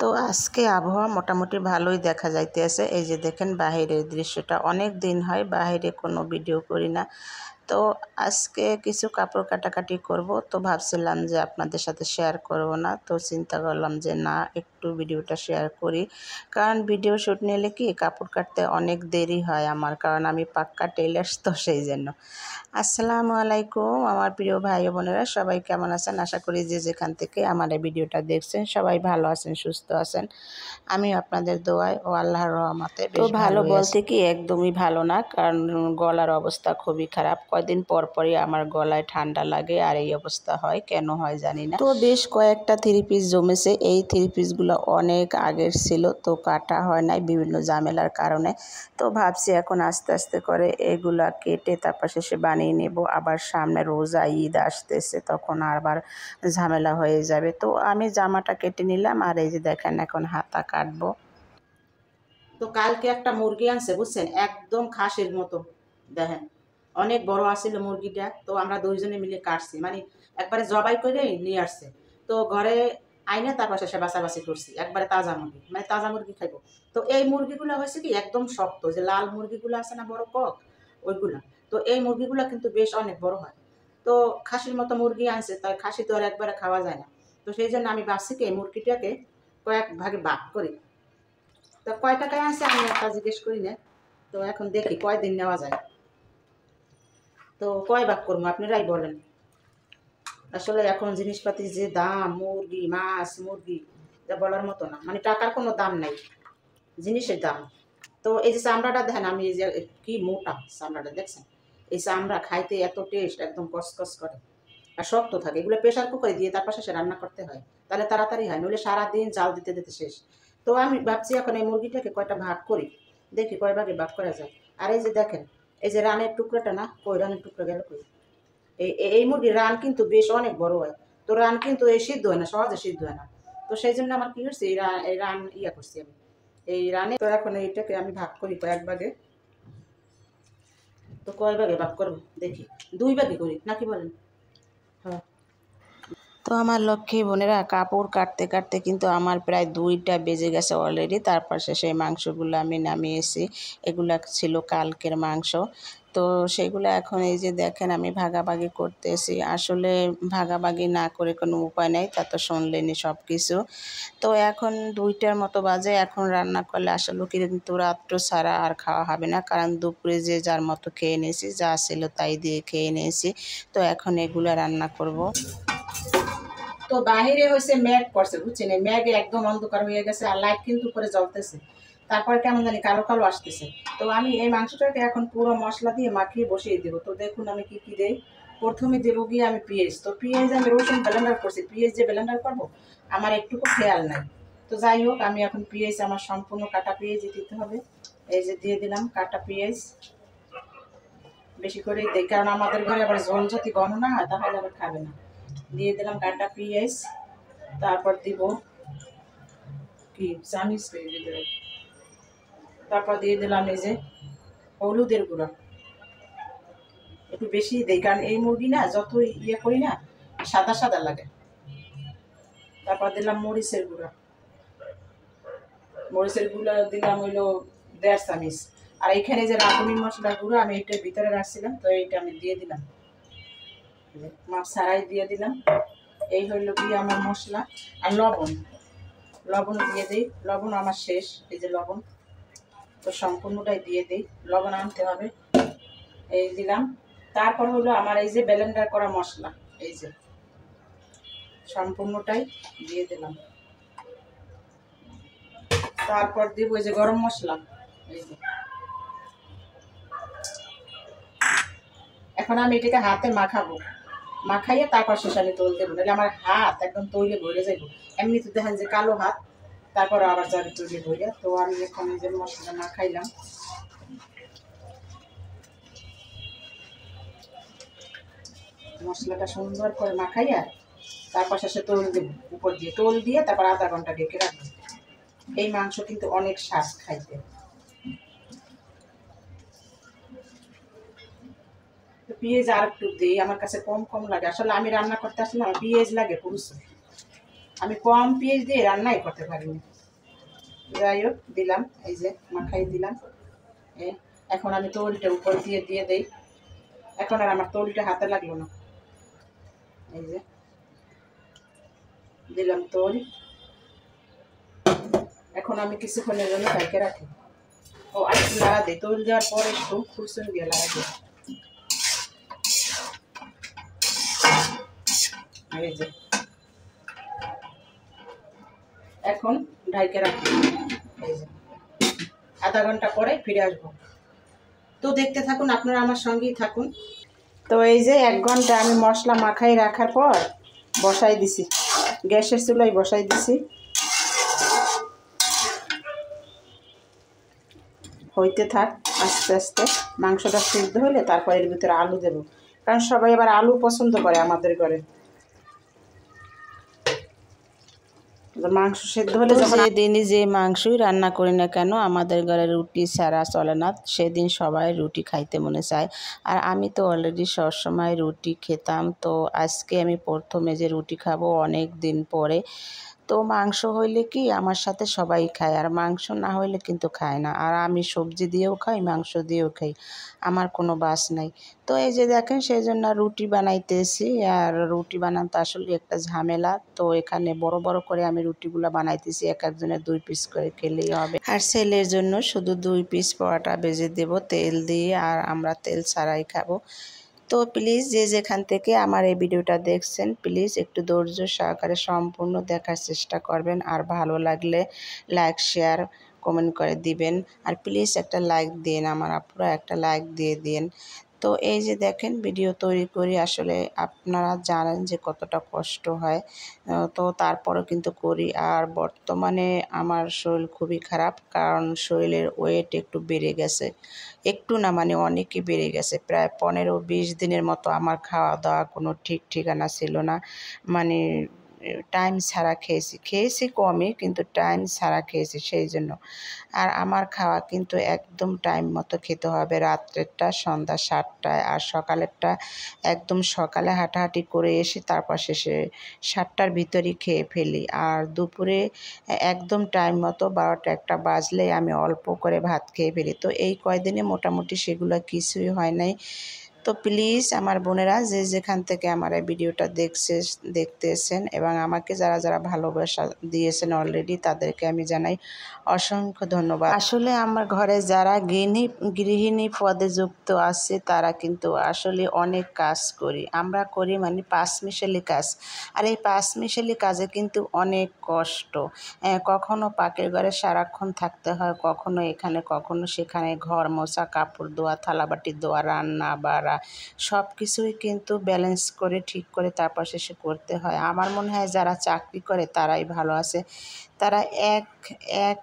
তো আজকে আবহাওয়া মোটামুটি ভালোই দেখা যাইতেছে। এই যে দেখেন বাহিরের দৃশ্যটা, অনেক দিন হয় বাহিরে কোনো ভিডিও করি না। তো আজকে কিছু কাপড় কাটাকাটি করব, তো ভাবছিলাম যে আপনাদের সাথে শেয়ার করব না, তো চিন্তা করলাম যে না, একটু ভিডিওটা শেয়ার করি। কারণ ভিডিও শ্যুট নিলে কি কাপড় কাটতে অনেক দেরি হয় আমার, কারণ আমি পাক্কা টেইলার্স, তো সেই জন্য। আসসালামু আলাইকুম আমার প্রিয় ভাই বোনেরা, সবাই কেমন আছেন? আশা করি যে যেখান থেকে আমার এই ভিডিওটা দেখছেন সবাই ভালো আছেন, সুস্থ আছেন। আমি আপনাদের দোয়ায় ও আল্লাহর রহমতে বেশ ভালো বলতে কি একদমই ভালো না, কারণ গলার অবস্থা খুবই খারাপ। কয়দিন পর পরই আমার গলায় ঠান্ডা লাগে আর এই অবস্থা হয়, কেন হয় জানি না। তো বেশ কয়েকটা থ্রি পিস জমেছে, এই থ্রি পিসগুলো অনেক আগের ছিল, তো কাটা হয় নাই বিভিন্ন ঝামেলার কারণে। তো ভাবছি এখন আস্তে আস্তে করে এগুলা কেটে তারপর শেষে বানিয়ে নেব। আবার সামনে রোজা ঈদ আসতেছে, তখন আবার ঝামেলা হয়ে যাবে। তো আমি জামাটা কেটে নিলাম, আর এই যে দেখেন এখন হাতা কাটবো। তো কালকে একটা মুরগি আনছে বুঝছেন, একদম খাসির মতো, দেখেন অনেক বড় আছিল মুরগিটা। তো আমরা দুইজনে মিলে কাটছি, মানে একবারে জবাই করে নিয়ে আসছে। তো ঘরে আইনে তারপর শেষে বাছাবাছি করছি, একবারে তাজা মুরগি, মানে তাজা মুরগি খাইবো। তো এই মুরগিগুলো হয়েছে কি একদম শক্ত, যে লাল মুরগিগুলো আছে না বড় কক, ওইগুলা। তো এই মুরগিগুলো কিন্তু বেশ অনেক বড় হয়। তো খাসির মতো মুরগি আনছে, তাই খাসি তো আর একবারে খাওয়া যায় না। তো সেই জন্য আমি ভাবছি কি এই মুরগিটাকে কয়েক ভাগে ভাগ করি। তো কয় টাকায় আছে আমি একটা জিজ্ঞেস করি না। তো এখন দেখি কয়দিন নেওয়া যায়। তো কয় ভাগ করবো আপনারাই বলেন। আসলে এখন জিনিসপাতির যে দাম, মুরগি মাছ মুরগি, যা বলার মতো না, মানে টাকার কোনো দাম নাই, জিনিসের দাম। তো এই যে চামড়াটা দেখেন, আমি এই যে কি মোটা চামড়াটা দেখছেন, এই চামড়া খাইতে এত টেস্ট, একদম কসকস করে আর শক্ত থাকে। এগুলো প্রেশার কুকারে দিয়ে তার পাশে রান্না করতে হয়, তাহলে তাড়াতাড়ি হয়, নইলে সারাদিন জাল দিতে দিতে শেষ। তো আমি ভাবছি এখন এই মুরগিটাকে কয়টা ভাগ করি, দেখি কয় ভাগে ভাগ করা যায়। আর এই যে দেখেন, এই যে রানের টুকরাটা না, কই রানের টুকরা গেল কই? এই মুরগির রান কিন্তু বেশ অনেক বড় হয়। তো রান কিন্তু এই সিদ্ধ হয় না, সহজে সিদ্ধ হয় না। তো সেই জন্য আমার কি হচ্ছে, এই রান ইয়া করছি আমি এই রানে। তো এখন এইটাকে আমি ভাগ করি কয়েক ভাগে। তো কয় ভাগে ভাগ করবো দেখি, 2 ভাগে করি নাকি বলেন? হ্যাঁ। তো আমার লক্ষ্মী বোনেরা, কাপড় কাটতে কাটতে কিন্তু আমার প্রায় 2টা বেজে গেছে অলরেডি। তারপর সেই মাংসগুলো আমি নামিয়েছি, এগুলা ছিল কালকের মাংস। তো সেগুলো এখন এই যে দেখেন আমি ভাগাভাগি করতেছি। আসলে ভাগাভাগি না করে কোনো উপায় নেই, তা তো শুনলেনি সব কিছু। তো এখন 2টার মতো বাজে, এখন রান্না করলে আসলে কিন্তু রাত্র ছাড়া আর খাওয়া হবে না, কারণ দুপুরে যে যার মতো খেয়ে নিয়েছি, যা ছিল তাই দিয়ে খেয়ে নিয়েছি। তো এখন এগুলো রান্না করব। তো বাহিরে হয়েছে ম্যাগ করছে বুঝছেন, এই ম্যাগে একদম অন্ধকার হয়ে গেছে, আর লাইট কিন্তু উপরে জ্বলতেছে, তারপরে কেমন জানি কালো কালো আসতেছে। তো আমি এই মাংসটাকে এখন পুরো মশলা দিয়ে মাখিয়ে বসিয়ে দেবো। তো দেখুন আমি কি কি দেই। প্রথমে দেবো গিয়ে আমি পেঁয়াজ। তো পেঁয়াজ আমি রসুন ব্লেন্ডার করছি, পেঁয়াজ যে ব্লেন্ডার করবো আমার একটুকু খেয়াল নাই। তো যাই হোক, আমি এখন পেঁয়াজ, আমার সম্পূর্ণ কাটা পেঁয়াজই দিতে হবে। এই যে দিয়ে দিলাম কাটা পেঁয়াজ, বেশি করেই দিই, কারণ আমাদের ঘরে আবার ঝোল যদি ঘন না হয় তাহলে আবার খাবে না। দিয়ে দিলাম কাটা পেঁয়াজ, তারপর দিব কি চামিচ, তারপর দিয়ে দিলাম এই যে হলুদের গুঁড়া, একটু বেশি দেই, কারণ এই মুরগি না যত ইয়ে করি না সাদা সাদা লাগে। তারপর দিলাম মরিচের গুঁড়া, মরিচের গুঁড়া দিলাম হইলো 1.5 চামিচ। আর এইখানে যে রাঁধুনি মশলার গুঁড়ো আমি এইটার ভিতরে রাখছিলাম, তো এইটা আমি দিয়ে দিলাম, মাছ ছাড়াই দিয়ে দিলাম। এই হইলো কি আমার মশলা। আর লবণ, লবণ দিয়ে দিই, লবণ আমার শেষ, এই যে লবণ, তো সম্পূর্ণটাই দিয়ে দিই, লবণ আনতে হবে, এই দিলাম। তারপর হলো আমার এই যে ব্লেন্ডার করা মশলা, এই যে সম্পূর্ণটাই দিয়ে দিলাম। তারপর দিব এই যে গরম মশলা, এই যে। এখন আমি এটাকে হাতে মাখাবো, মাখাইয়ে তারপর শেষে তোল দেবো, নাহলে আমার হাত একদম তৈলে ভরে যাইব। এমনি তো দেখেন যে কালো হাত, তারপর আবার যাবে তৈলে ভরে। তো আমি এখন এই যে মশলা মাখাইলাম, মশলাটা সুন্দর করে মাখাইয়া তারপর শেষে তোল দেবো উপর দিয়ে, তোল দিয়ে তারপর আধা ঘন্টা ঢেকে রাখবো। এই মাংস কিন্তু অনেক স্বাদ খাইতে। পেঁয়াজ আর একটু দিই, আমার কাছে কম কম লাগে, আসলে আমি রান্না করতে আসলে আমার পেঁয়াজ লাগে পুরুষ। আমি কম পেঁয়াজ দিয়ে রান্নাই করতে পারিনি। যাই হোক দিলাম, এই যে মাখাই দিলাম। এখন আমি তৈলটা উপর দিয়ে দিয়ে দেই। এখন আর আমার তৈলটা হাতে লাগলো না। এই যে দিলাম তৈল। এখন আমি কিছুক্ষণের জন্য ঢেকে রাখি। ও আরেকটু লাগা দিই, তৈল দেওয়ার পরে একটু খুরসুন দিয়ে লাগা দিই। এই যে এখন ঢাইকে রাখি। এই যে আধা ঘন্টা পরে ফিরে আসবো। তো দেখতে থাকুন, আপনারা আমার সঙ্গেই থাকুন। তো এই যে 1 ঘন্টা আমি মশলা মাখাই রাখার পর বসাই দিছি, গ্যাসের চুলায় বসাই দিছি। হইতে থাক আস্তে আস্তে। মাংসটা সিদ্ধ হলে তারপর এর ভিতরে আলু দেব, কারণ সবাই আবার আলু পছন্দ করে আমাদের ঘরে। মাংস সেদ্ধ হলে যেদিনই যে মাংসই রান্না করি না কেন আমাদের ঘরে রুটি ছাড়া চলে না। সেদিন সবাই রুটি খাইতে মনে চায়, আর আমি তো অলরেডি সবসময় রুটি খেতাম। তো আজকে আমি প্রথমে যে রুটি খাবো অনেক দিন পরে। তো মাংস হইলে কি আমার সাথে সবাই খায়, আর মাংস না হইলে কিন্তু খায় না। আর আমি সবজি দিয়েও খাই, মাংস দিয়েও খাই, আমার কোনো বাস নাই। তো এই যে দেখেন সেই জন্য রুটি বানাইতেছি। আর রুটি বানাতে আসলে একটা ঝামেলা। তো এখানে বড় বড় করে আমি রুটিগুলো বানাইতেছি, এক একজনের 2 পিস করে খেলেই হবে। আর ছেলের জন্য শুধু 2 পিস পরোটা ভেজে দেব তেল দিয়ে, আর আমরা তেল ছাড়াই খাবো। তো প্লিজ যে যেখান থেকে আমার এই ভিডিওটা দেখছেন প্লিজ একটু ধৈর্য সহকারে সম্পূর্ণ দেখার চেষ্টা করবেন। আর ভালো লাগলে লাইক শেয়ার কমেন্ট করে দিবেন। আর প্লিজ একটা লাইক দিন, আমার আপুরা একটা লাইক দিয়ে দিন। তো এই যে দেখেন ভিডিও তৈরি করি, আসলে আপনারা জানেন যে কতটা কষ্ট হয়। তো তারপরেও কিন্তু করি। আর বর্তমানে আমার শরীর খুবই খারাপ, কারণ শরীরের ওয়েট একটু বেড়ে গেছে। একটু না মানে অনেকই বেড়ে গেছে, প্রায় 15-20 দিনের মতো আমার খাওয়া দাওয়া কোনো ঠিক ঠিকানা ছিল না। মানে টাইম ছাড়া খেয়েছি কমই, কিন্তু টাইম ছাড়া খেয়েছি সেই জন্য। আর আমার খাওয়া কিন্তু একদম টাইম মতো খেতে হবে, রাত্রেরটা সন্ধ্যা 7টায়, আর সকালেরটা একদম সকালে হাঁটাহাঁটি করে এসে তারপর শেষে 7টার ভিতরই খেয়ে ফেলি। আর দুপুরে একদম টাইম মতো 12টা-1টা বাজলেই আমি অল্প করে ভাত খেয়ে ফেলি। তো এই কয়দিনে মোটামুটি সেগুলো কিছুই হয় নাই। তো প্লিজ আমার বোনেরা যে যেখান থেকে আমার এই ভিডিওটা দেখতেছেন এবং আমাকে যারা যারা ভালোবাসা দিয়েছেন অলরেডি, তাদেরকে আমি জানাই অসংখ্য ধন্যবাদ। আসলে আমার ঘরে যারা গৃহিণী পদে যুক্ত আছে তারা কিন্তু আসলে অনেক কাজ করি, আমরা করি মানে পাঁচমিশালি কাজ। আর এই পাঁচমিশালি কাজে কিন্তু অনেক কষ্ট। কখনো পাকের ঘরে সারাক্ষণ থাকতে হয়, কখনো এখানে কখনো সেখানে, ঘর মোছা, কাপড় ধোয়া, থালাবাটি ধোয়া, রান্না বাড়া সব কিছুই কিন্তু ব্যালেন্স করে ঠিক করে তারপর শেষে করতে হয়। আমার মনে হয় যারা চাকরি করে তারাই ভালো আছে, তারা এক এক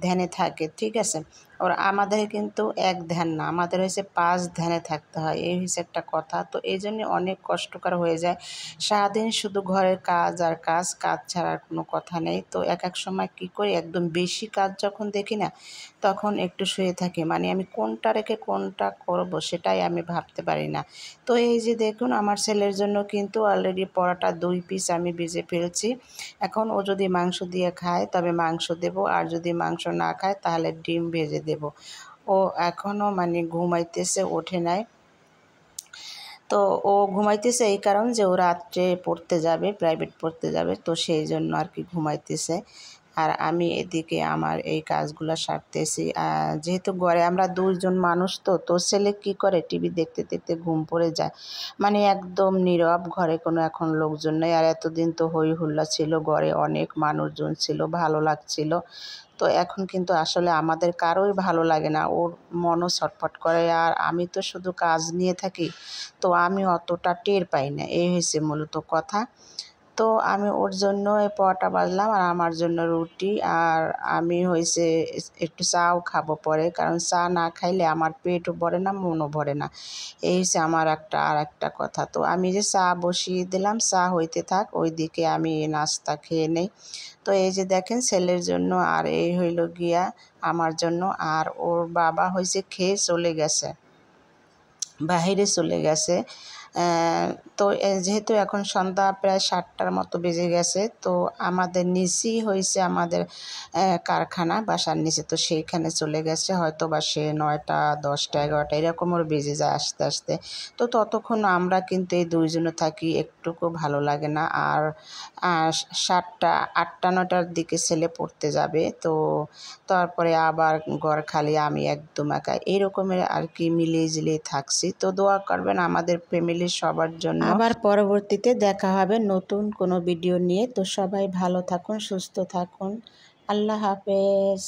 ধ্যানে থাকে, ঠিক আছে। আর আমাদের কিন্তু এক ধ্যান না, আমাদের হয়েছে 5 ধ্যানে থাকতে হয়, এই হচ্ছে একটা কথা। তো এই জন্য অনেক কষ্টকর হয়ে যায়। সারাদিন শুধু ঘরের কাজ আর কাজ, কাজ ছাড়ার কোনো কথা নেই। তো এক এক সময় কী করি, একদম বেশি কাজ যখন দেখি না তখন একটু শুয়ে থাকি, মানে আমি কোনটা রেখে কোনটা করব সেটাই আমি ভাবতে পারি না। তো এই যে দেখুন আমার ছেলের জন্য কিন্তু অলরেডি পরোটা 2 পিস আমি ভেজে ফেলছি। এখন ও যদি মাংস দিয়ে খায় তবে মাংস দেব, আর যদি মাংস না খায় তাহলে ডিম ভেজে দেব। ও এখনও মানে ঘুমাইতেছে, ওঠে নাই। তো ও ঘুমাইতেছে এই কারণ যে ও রাত্রে পড়তে যাবে, প্রাইভেট পড়তে যাবে, তো সেই জন্য আর কি ঘুমাইতেছে। আর আমি এদিকে আমার এই কাজগুলো সারতেছি। যেহেতু ঘরে আমরা 2 জন মানুষ, তো ছেলে কী করে টিভি দেখতে দেখতে ঘুম পড়ে যায়, মানে একদম নীরব, ঘরে কোনো এখন লোকজন নেই। আর এতদিন তো হই হুল্লা ছিল, ঘরে অনেক মানুষজন ছিল, ভালো লাগছিল। তো এখন কিন্তু আসলে আমাদের কারোই ভালো লাগে না, ওর মনও ছটফট করে। আর আমি তো শুধু কাজ নিয়ে থাকি, তো আমি অতটা টের পাই না, এই হয়েছে মূলত কথা। তো আমি ওর জন্য এই পরোটা ভাজলাম, আর আমার জন্য রুটি। আর আমি হয়েছে একটু চাও খাবো পরে, কারণ চা না খাইলে আমার পেটও ভরে না, মনও ভরে না, এই হচ্ছে আমার আর একটা কথা। তো আমি যে চা বসিয়ে দিলাম, চা হইতে থাক, ওইদিকে আমি নাস্তা খেয়ে নেই। তো এই যে দেখেন ছেলের জন্য, আর এই হইল গিয়া আমার জন্য। আর ওর বাবা হয়েছে খেয়ে চলে গেছে, বাহিরে চলে গেছে। তো যেহেতু এখন সন্ধ্যা প্রায় 7টার মতো বেজে গেছে, তো আমাদের নিচেই হয়েছে আমাদের কারখানা, বাসার নিচে। তো সেইখানে চলে গেছে, হয়তো বা সে 9টা 10টা 11টা এরকমও বেজে যায় আসতে আসতে। তো ততক্ষণ আমরা কিন্তু এই দুইজনে থাকি, একটুকু ভালো লাগে না। আর 7টা 8টা 9টার দিকে ছেলে পড়তে যাবে, তো তারপরে আবার ঘর খালি, আমি একদম একা, এরকমের আর কি মিলিয়ে ঝিলিয়ে থাকছি। তো দোয়া করবেন আমাদের ফ্যামিলির সবার জন্য। আবার পরবর্তীতে দেখা হবে নতুন কোনো ভিডিও নিয়ে। তো সবাই ভালো থাকুন, সুস্থ থাকুন। আল্লাহ হাফেজ।